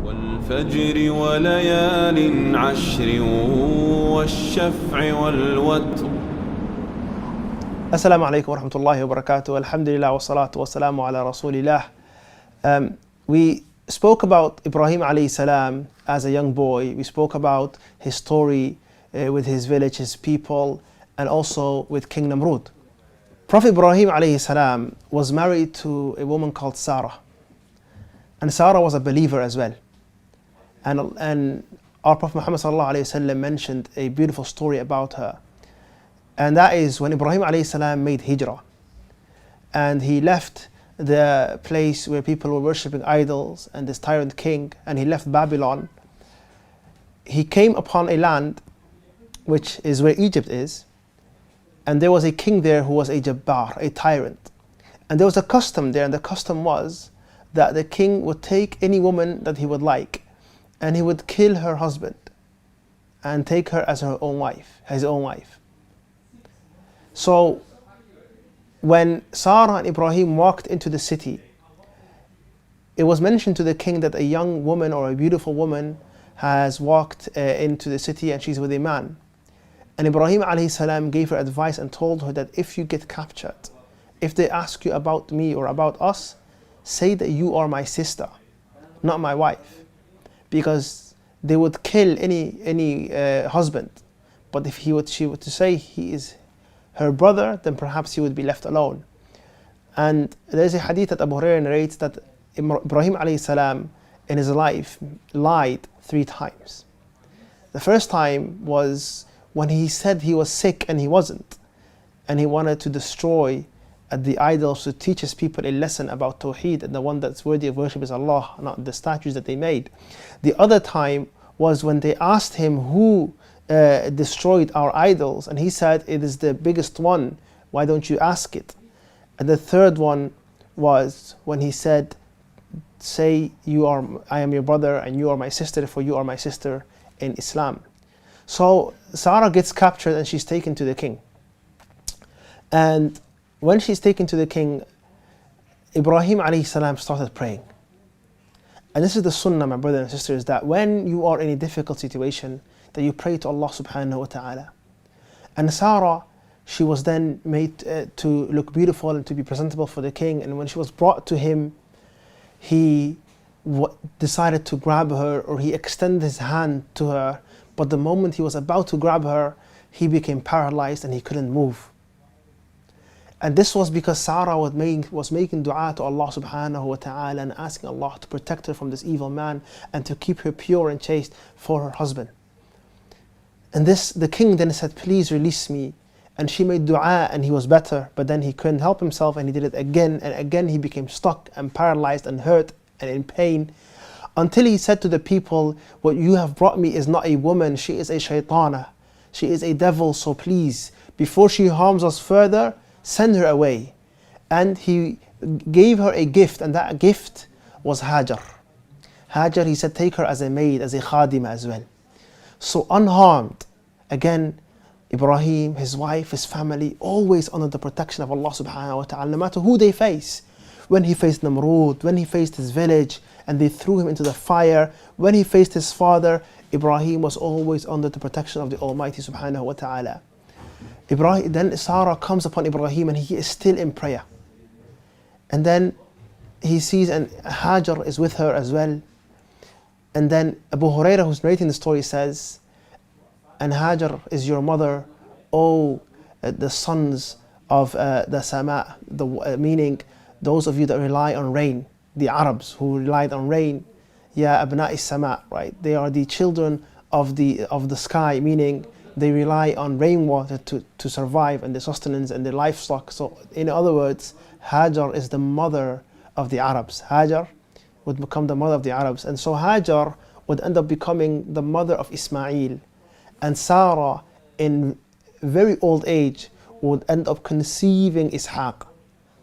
والفجر وليال عشر والشفع والوتر. Assalamu alaikum wa rahmatullahi wa barakatuh. Alhamdulillah wa salatu wa salamu ala rasulillah. We spoke about Ibrahim alayhi salam as a young boy. We spoke about his story with his village, his people, and also with King Namrud. Prophet Ibrahim alayhi salam was married to a woman called Sara. And Sara was a believer as well. And our Prophet Muhammad sallallahu alayhi wasallam mentioned a beautiful story about her. And that is when Ibrahim alayhi salam made hijrah. And he left the place where people were worshipping idols and this tyrant king, and he left Babylon. He came upon a land which is where Egypt is, and there was a king there who was a jabbar, a tyrant. And there was a custom there, and the custom was that the king would take any woman that he would like, and he would kill her husband and take her as her own wife, his own wife. So when Sara and Ibrahim walked into the city, it was mentioned to the king that a young woman or a beautiful woman has walked into the city and she's with a man. And Ibrahim alayhi salam gave her advice and told her that if you get captured, if they ask you about me or about us, say that you are my sister, not my wife, because they would kill any husband. But if she were to say he is her brother, then perhaps he would be left alone. And there is a hadith that Abu Hurairah narrates that Ibrahim alayhi salam in his life lied 3 times. The first time was when he said he was sick and he wasn't, and he wanted to destroy the idols to teach his people a lesson about Tawheed, and the one that's worthy of worship is Allah, not the statues that they made. The other time was when they asked him who destroyed our idols, and he said it is the biggest one, why don't you ask it? And the third one was when he said, say I am your brother and you are my sister, for you are my sister in Islam. So Sarah gets captured and she's taken to the king. And when she's taken to the king, Ibrahim alayhi salam started praying. And this is the sunnah, my brothers and sisters, that when you are in a difficult situation, that you pray to Allah subhanahu wa ta'ala. And Sara, she was then made to look beautiful and to be presentable for the king. And when she was brought to him, he decided to grab her, or he extended his hand to her. But the moment he was about to grab her, he became paralyzed and he couldn't move. And this was because Sara was making dua to Allah subhanahu wa ta'ala and asking Allah to protect her from this evil man and to keep her pure and chaste for her husband. And the king then said, please release me. And she made dua and he was better, but then he couldn't help himself and he did it again, and again he became stuck and paralyzed and hurt and in pain, until he said to the people, what you have brought me is not a woman, she is a shaitana, she is a devil, so please, before she harms us further, send her away. And he gave her a gift, and that gift was Hajar. Hajar, he said, take her as a maid, as a khadima as well. So unharmed, again, Ibrahim, his wife, his family, always under the protection of Allah subhanahu wa ta'ala, no matter who they face. When he faced Namrud, when he faced his village, and they threw him into the fire, when he faced his father, Ibrahim was always under the protection of the Almighty subhanahu wa ta'ala. Then Sara comes upon Ibrahim and he is still in prayer. And then he sees, and Hajar is with her as well. And then Abu Hurairah, who's narrating the story, says, and Hajar is your mother, O the sons of the Sama, meaning those of you that rely on rain, the Arabs who relied on rain, Ya Abna'i Sama, right? They are the children of the sky, meaning they rely on rainwater to survive and their sustenance and their livestock. So in other words, Hajar is the mother of the Arabs. Hajar would become the mother of the Arabs. And so Hajar would end up becoming the mother of Ismail. And Sara, in very old age, would end up conceiving Ishaq.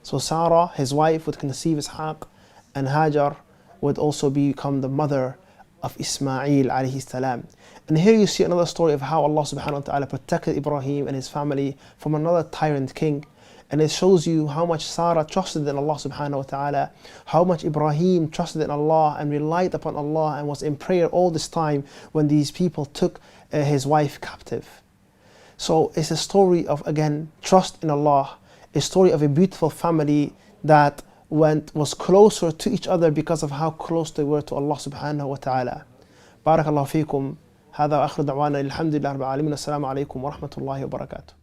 So Sara, his wife, would conceive Ishaq, and Hajar would also become the mother of Ismail alayhi salam. And here you see another story of how Allah subhanahu wa ta'ala protected Ibrahim and his family from another tyrant king. And it shows you how much Sara trusted in Allah subhanahu wa ta'ala, how much Ibraheem trusted in Allah and relied upon Allah and was in prayer all this time when these people took his wife captive. So it's a story of, again, trust in Allah, a story of a beautiful family that was closer to each other because of how close they were to Allah subhanahu wa ta'ala. Barakallahu feekum. هذا وآخر دعوانا الحمد لله رب العالمين. السلام عليكم ورحمة الله وبركاته.